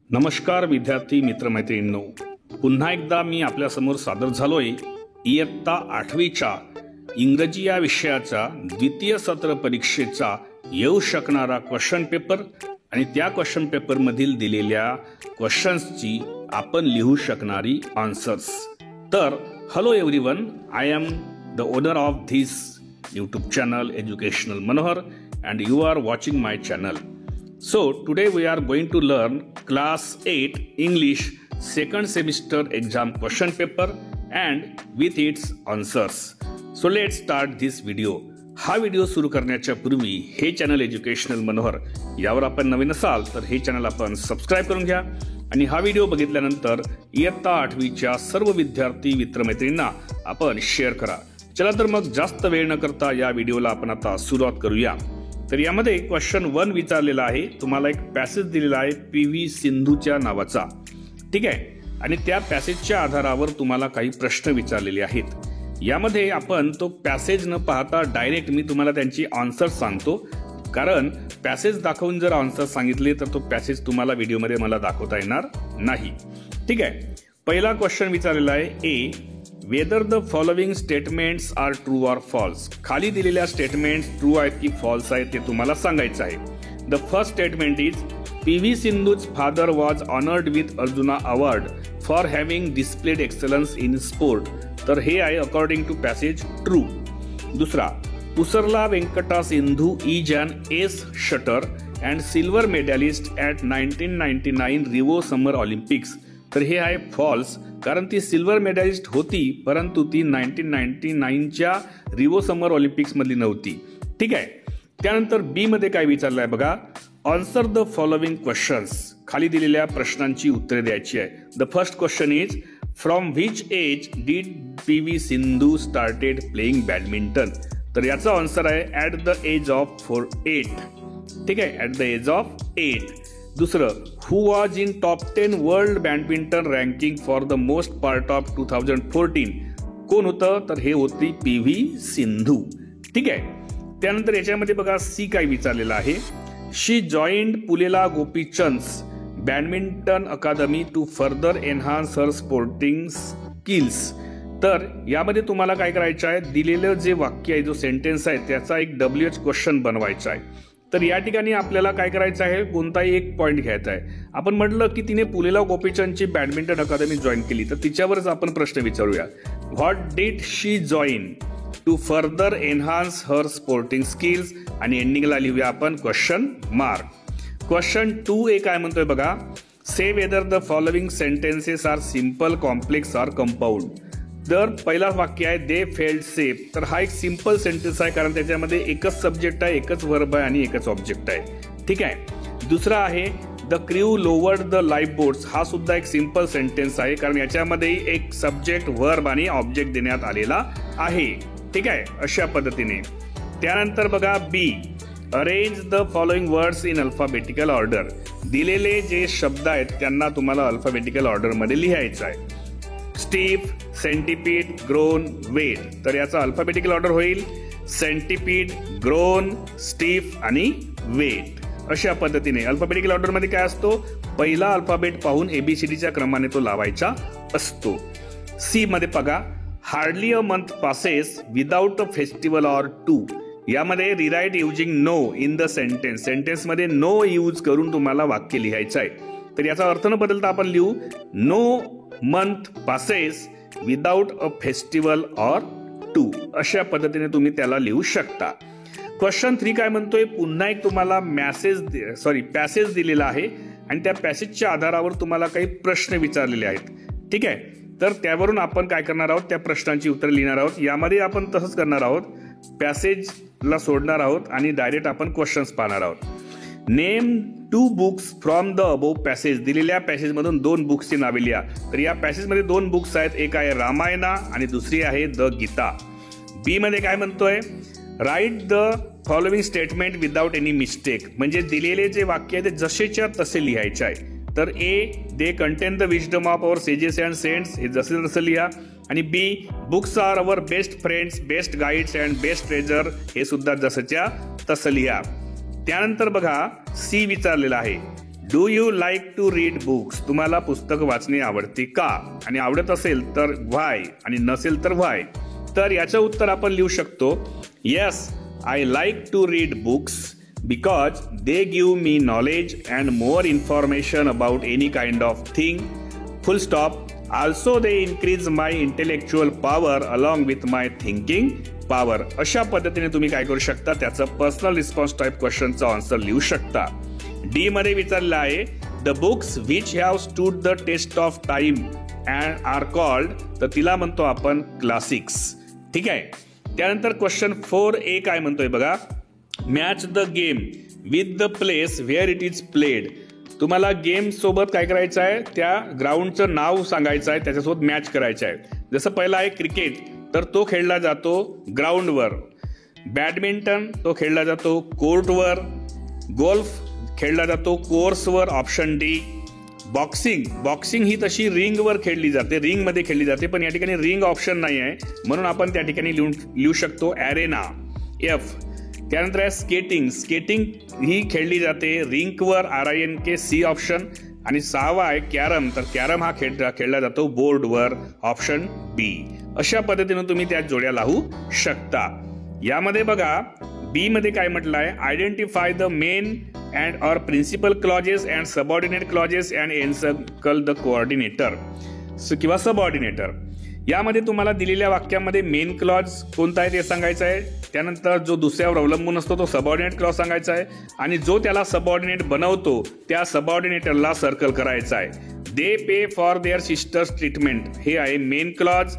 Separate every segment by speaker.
Speaker 1: नमस्कार विद्यार्थी मित्रमैत्रिणींनो, पुन्हा एकदा मी आपल्यासमोर सादर झालोय इयत्ता 8वीच्या इंग्रजी या विषयाचा द्वितीय सत्र परीक्षेचा येऊ शकणारा क्वेश्चन पेपर आणि त्या क्वेश्चन पेपर मधील दिलेल्या क्वेश्चन्सची आपण लिहू शकणारी आन्सर्स। तर hello everyone, I am the owner of this YouTube channel Educational Manohar and you are watching my channel. So today we are going to learn class 8 English second semester exam question paper and with its answers. So let's start this video. हा video सुरू करण्याच्या पूर्वी हे channel educational Manohar यावर आपण नवीन असाल तर हे चॅनल आपण सबस्क्राइब करून घ्या आणि हा व्हिडिओ बघितल्यानंतर इयत्ता 8वीच्या सर्व विद्यार्थी मित्रमैत्रिणींना आपण शेअर करा। चला तर मग जास्त वेळ न करता या व्हिडिओला आपण आता सुरुवात करूया। तर यामध्ये क्वेश्चन 1 विचारलेला आहे, तुम्हाला एक पॅसेज दिलेला आहे PV सिंधूच्या नावाचा, ठीक आहे, आणि त्या पॅसेजच्या आधारावर तुम्हाला काही प्रश्न विचारलेले आहेत। यामध्ये आपण तो पॅसेज न पाहता डायरेक्ट मी तुम्हाला त्यांची आन्सर सांगतो, कारण पॅसेज दाखवून जर आन्सर सांगितले तर तो पॅसेज तुम्हाला व्हिडिओमध्ये मला दाखवता येणार नाही, ठीक आहे। पहिला क्वेश्चन विचारलेला आहे A, whether the following statements are true or false. खाली दिलेल्या स्टेटमेंट्स ट्रू आहेत की फॉल्स आहेत ते तुम्हाला सांगायचं आहे। The first statement is PV Sindhu's father was honoured with Arjuna award for having displayed excellence in sport. तर हे आहे अकॉर्डिंग टू पॅसेज ट्रू। दुसरा, Pusarla Venkata Sindhu is an ace shuttler and silver medallist at 1999 Rio summer Olympics. तर हे आहे false, कारण ती silver medallist होती परंतु ती 1999च्या रिओ समर ऑलिम्पिक्स मधली नव्हती, ठीक आहे। त्यानंतर बी मध्ये काय विचारलं आहे बघा, आन्सर द फॉलोइंग क्वेश्चन्स। खाली दिलेल्या प्रश्नांची उत्तरे द्यायची आहे। The first question is from which age did PV Sindhu started playing badminton. तर याचा आन्सर आहे ॲट द एज ऑफ 8, ठीक आहे, ॲट द एज ऑफ 8। दुसरं, who was in top 10 world badminton ranking for the most part of 2014। कोण होतं, तर हे होती PV सिंधू, ठीक आहे। त्यानंतर याच्यामध्ये बघा सी काय विचारलेलं आहे, she joined Pullela Gopichand's badminton academy to further enhance her sporting skills. तर यामध्ये तुम्हाला काय करायचं आहे, दिलेलं जे वाक्य आहे, जो सेंटेन्स आहे, त्याचा एक WH क्वेश्चन बनवायचा आहे। तर या ठिकाणी आपल्याला काय करायचं आहे, कोणताही एक पॉइंट घ्यायचा आहे। आपण म्हटलं की तिने पुलेला गोपीचंदची बॅडमिंटन अकादमी जॉईन केली, तर तिच्यावरच आपण प्रश्न विचारूया, what did she join to further enhance her sporting skills, आणि एंडिंगला लिहूया आपण क्वेश्चन मार्क। क्वेश्चन 2A काय म्हणतोय बघा, say whether the following sentences are simple, complex or compound. तर पहिला वाक्य आहे दे फेल्ड सेफ। तर हा एक सिंपल सेंटेन्स आहे, कारण त्याच्यामध्ये एकच सब्जेक्ट आहे, एकच वर्ब आहे आणि एकच ऑब्जेक्ट आहे, ठीक आहे। दुसरा आहे the crew lowered the life boats. हा सुद्धा एक सिंपल सेंटेन्स आहे, कारण याच्यामध्ये एक सब्जेक्ट, वर्ब आणि ऑब्जेक्ट देण्यात आलेला आहे, ठीक आहे, अशा पद्धतीने। त्यानंतर बघा B, arrange the following words in alphabetical order. दिलेले जे शब्द आहेत त्यांना तुम्हाला अल्फाबेटिकल ऑर्डर मध्ये लिहायचं आहे। स्टीफ, सेंटीपीड, ग्रोन, वेट। तर याचा अल्फाबेटिकल ऑर्डर होईल सेंटीपीड, ग्रोन, स्टीफ आणि वेट, अशा पद्धतीने। अल्फाबेटिकल ऑर्डर मध्ये काय असतो, पहिला अल्फाबेट पाहून ABCDच्या क्रमाने तो लावायचा असतो। सी मध्ये बघा, hardly a month passes without a festival or two. यामध्ये rewrite using no in the sentence. Sentence मध्ये नो यूज करून तुम्हाला वाक्य लिहायचं आहे। तर याचा अर्थ न बदलता आपण लिहू no month passes without a festival or two, अशा पद्धतीने तुम्ही त्याला लिहू शकता। क्वेश्चन 3 काय म्हणतोय, पुन्हा एक तुम्हाला पॅसेज दिलेला आहे आणि त्या पॅसेजच्या आधारावर तुम्हाला काही प्रश्न विचारलेले आहेत, ठीक आहे। तर त्यावरून आपण काय करणार आहोत, त्या प्रश्नांची उत्तरे लिहिणार आहोत। यामध्ये आपण तसंच करणार आहोत, पॅसेजला सोडणार आहोत आणि डायरेक्ट आपण क्वेश्चन्स पाहणार आहोत। Name 2 books from the above passage. दिलेल्या पॅसेज मधून 2 बुक्सची नावे लिहा। तर या पॅसेज मध्ये 2 बुक्स आहेत, एक आहे रामायणा आणि दुसरी आहे द गीता। बी मध्ये काय म्हणतोय, write the following statement without any mistake. म्हणजे दिलेले जे वाक्य आहे ते जसेच्या तसे लिहायचे आहे। तर A, they contain the wisdom of our sages and saints, हे जसे तसं लिहा। आणि B, books are our best friends, best guides and best treasure, हे सुद्धा जसंच्या तसं लिहा। त्यानंतर बघा सी विचारलेला आहे, do you like to read books? तुम्हाला पुस्तक वाचणे आवडते का? आणि आवडत असेल तर व्हाय, आणि नसेल तर व्हाय. तर याचं उत्तर आपण लिहू शकतो, yes I like to read books because they give me knowledge and more information about any kind of thing, full stop. Also they increase my intellectual power along with my thinking power. अशा पद्धतीने तुम्ही काय करू शकता, त्याचं personal response type क्वेश्चनचा answer लिहू शकता. डी मध्ये विचारलं आहे, the books which have stood the test of time and are called, तर तिला म्हणतो आपण क्लासिक्स. ठीक आहे. त्यानंतर क्वेश्चन 4A काय म्हणतोय बघा, match the game with the place where it is played. तुम्हाला गेम सोबत काय करायचं आहे, त्या ग्राउंडचं नाव सांगायचं आहे, त्याच्यासोबत मॅच करायचं आहे. जसं पहिला आहे क्रिकेट, तर तो खेळला जातो ग्राउंडवर. बॅडमिंटन तो खेळला जातो कोर्टवर. गोल्फ खेळला जातो कोर्सवर, ऑप्शन डी. बॉक्सिंग ही तशी रिंगवर खेळली जाते, रिंगमध्ये खेळली जाते, पण या ठिकाणी रिंग ऑप्शन नाही आहे, म्हणून आपण त्या ठिकाणी लिहू शकतो ॲरेना, एफ. त्यानंतर आहे स्केटिंग ही खेळली जाते रिंकवर, RINK, सी ऑप्शन. आणि 6वा आहे कॅरम, तर कॅरम हा खेळला जातो बोर्डवर, ऑप्शन बी. अशा पद्धतीने तुम्ही त्या जोड्या लावू शकता. यामध्ये बघा बी मध्ये काय म्हटलं आहे, identify the main and or principal clauses and subordinate clauses and encircle the coordinator किंवा सबऑर्डिनेटर. यामध्ये तुम्हाला दिलेल्या वाक्यामध्ये मेन क्लॉज कोणता आहे ते सांगायचं आहे. त्यानंतर जो दुसऱ्यावर अवलंबून असतो तो सबऑर्डिनेट क्लॉज सांगायचा आहे, आणि जो त्याला सबऑर्डिनेट बनवतो त्या सबऑर्डिनेटरला सर्कल करायचा आहे. दे पे फॉर देअर सिस्टर्स ट्रीटमेंट, हे आहे main clause.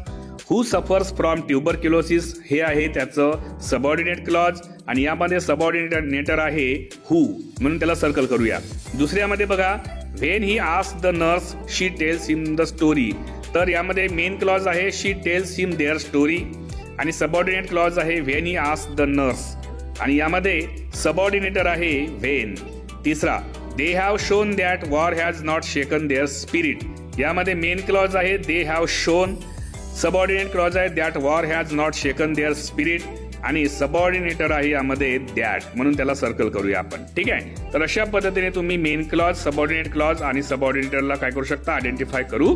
Speaker 1: Who suffers from tuberculosis, हे आहे त्याचं सबऑर्डिनेट क्लॉज, आणि यामध्ये सबऑर्डिनेटर आहे हू, म्हणून त्याला सर्कल करूया. दुसऱ्यामध्ये बघा, when he asked the nurse she tells him the story, तर यामध्ये मेन क्लॉज आहे she tells him their story, आणि सबऑर्डिनेट क्लॉज आहे when he asked the nurse, आणि यामध्ये सबऑर्डिनेटर आहे व्हेन. तिसरा, they have shown that war has not shaken their spirit, यामध्ये मेन क्लॉज आहे they have shown, subordinate clause आहे that war has not shaken their spirit, आणि subordinator आहे यामध्ये दॅट, म्हणून त्याला सर्कल करूया आपण. ठीक आहे. तर अशा पद्धतीने तुम्ही मेन क्लॉज, सबऑर्डिनेट क्लॉज आणि सबऑर्डिनेटरला काय करू शकता, आयडेंटिफाय करू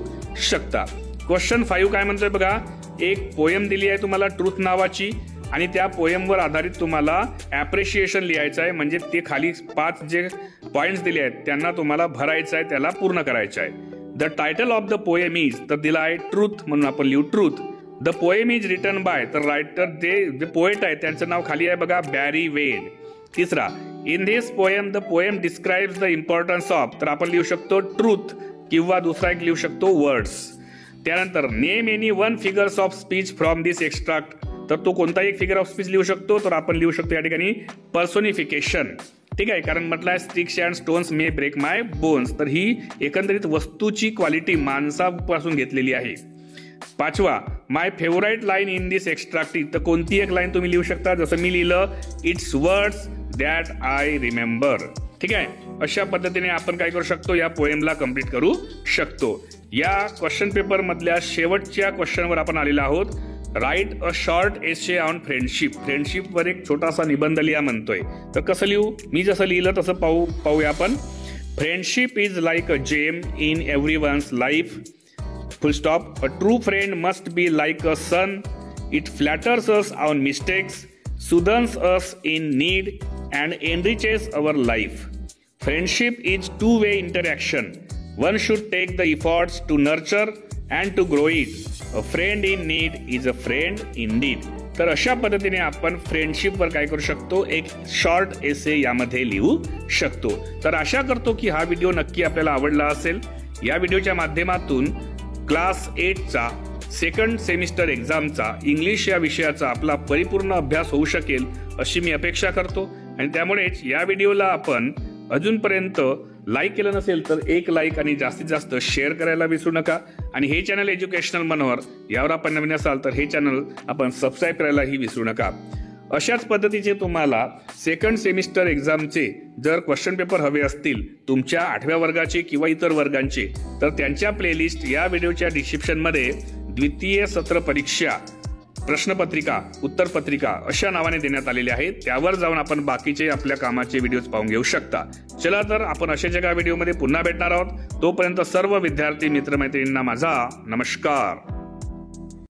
Speaker 1: शकता. क्वेश्चन 5 काय म्हणतोय बघा, एक पोयम दिली आहे तुम्हाला ट्रूथ नावाची, आणि त्या पोयमवर आधारित तुम्हाला ॲप्रिशिएशन लिहायचं आहे. म्हणजे ते खाली 5 जे पॉइंट्स दिले आहेत त्यांना तुम्हाला भरायचं आहे, त्याला पूर्ण करायचं आहे. The title of the poem is, तर दिला आहे ट्रूथ, म्हणून आपण लिहू truth. The poem is written by, तर रायटर जे पोएट आहे त्यांचं नाव खाली आहे बघा, बॅरी वेड. तिसरा, in this poem the poem describes the importance of, तर आपण लिहू शकतो ट्रूथ, किंवा दुसरा एक लिहू शकतो वर्ड्स. त्यानंतर name any one figures of speech from this extract, तर तो कोणताही एक फिगर ऑफ स्पीच लिहू शकतो, तर आपण लिहू शकतो या ठिकाणी पर्सोनिफिकेशन. ठीक आहे, कारण म्हटलंय sticks and stones may break my bones, तर ही एकंदरीत वस्तूची क्वालिटी माणसापासून घेतलेली आहे. 5वा, my favourite line in this extract, तर कोणती एक लाईन तुम्ही लिहू शकता, जसं मी लिहिलं, it's words that I remember. ठीक आहे. अशा पद्धतीने आपण काय करू शकतो, या पोएमला कम्प्लीट करू शकतो. या क्वेश्चन पेपर मधल्या शेवटच्या क्वेश्चनवर आपण आलेलो आहोत. Write a short essay on friendship, फ्रेंडशिपवर एक छोटासा निबंध लिहा म्हणतोय. तर कसं लिहू, मी जसं लिहिलं तसं पाहूया आपण. Friendship is like a gem in everyone's life, full stop. A true friend must be like a sun, it flatters us on mistakes, soothes us in need and enriches our life. Friendship is two-way interaction. One should take the efforts to nurture and to grow it. A friend in need is a friend indeed. तर अशा पद्धतीने आपण फ्रेंडशिपवर काय करू शकतो, एक short essay यामध्ये लिहू शकतो. तर आशा करतो की हा व्हिडिओ नक्की आपल्याला आवडला असेल. या व्हिडिओच्या माध्यमातून क्लास 8चा सेकंड सेमिस्टर एक्झामचा इंग्लिश या विषयाचा आपला परिपूर्ण अभ्यास होऊ शकेल अशी मी अपेक्षा करतो. आणि त्यामुळेच या व्हिडिओला आपण अजूनपर्यंत लाईक केलं नसेल तर एक लाईक आणि जास्तीत जास्त शेअर करायला विसरू नका. आणि हे चॅनल एज्युकेशनल मनोहर यावर आपण नवीन असाल तर हे चॅनल आपण सबस्क्राईब करायलाही विसरू नका. अशाच पद्धतीचे तुम्हाला सेकंड सेमिस्टर एक्झामचे जर क्वेश्चन पेपर हवे असतील तुमच्या 8व्या वर्गाचे किंवा इतर वर्गांचे, तर त्यांच्या प्लेलिस्ट या व्हिडिओच्या डिस्क्रिप्शनमध्ये द्वितीय सत्र परीक्षा प्रश्नपत्रिका, उत्तरपत्रिका अशा नावाने देण्यात आलेले आहेत. त्यावर जाऊन आपण बाकीचे आपल्या कामाचे व्हिडिओज पाहून घेऊ शकता. चला तर आपण अशाच एका व्हिडिओमध्ये पुन्हा भेटणार आहोत. तोपर्यंत सर्व विद्यार्थी मित्रमैत्रिणींना माझा नमस्कार.